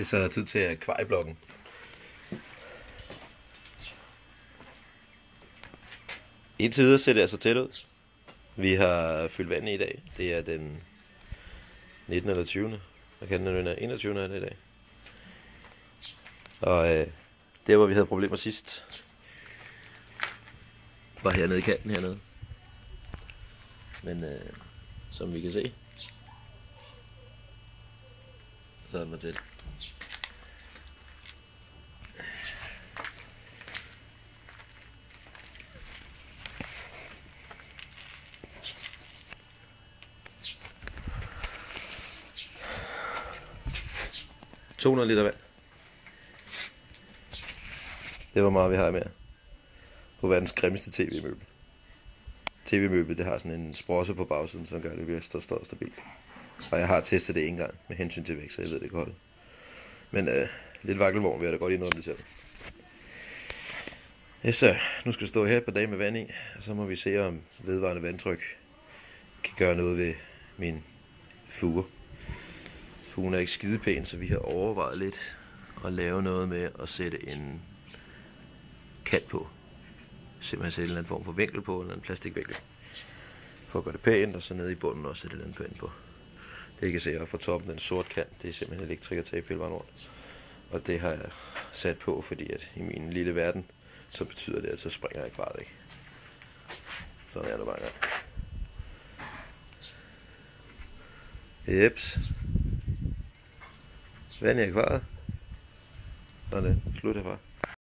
Det er så tid til akvarieblokken. Indtil videre ser det altså tæt ud. Vi har fyldt vand i dag. Det er den 19. eller 20. Hvad kan den være? 21. er det i dag. Og der hvor vi havde problemer sidst, var hernede i kanten hernede. Men som vi kan se, så er den tæt. ...200 liter vand. Det var meget vi har med på verdens grimmeste tv-møbel. TV-møbel, det har sådan en sprosse på bagsiden, som gør det virkelig står stabilt. Og jeg har testet det en gang med hensyn til vægt, så jeg ved det godt. Men lidt vakkelvogn vil jeg da godt indrømme det selv. Ja, så nu skal jeg stå her et par dage med vand i, og så må vi se om vedvarende vandtryk kan gøre noget ved min fuger. Fugen er ikke skide pæn, så vi har overvejet lidt at lave noget med at sætte en kant på. Simpelthen sætte en eller anden form for vinkel på, eller en plastikvinkel. For at gøre det pænt, og så nede i bunden også sætte et eller andet pænt på. Det I kan se oppe fra toppen, den sort kant, det er simpelthen elektrikertape hele vejen rundt. Og det har jeg sat på, fordi at i min lille verden, så betyder det, at så springer jeg akvariet ikke. Sådan er det bare en gang. Jeps. Vand i akvariet. Sådan det. Slut herfra.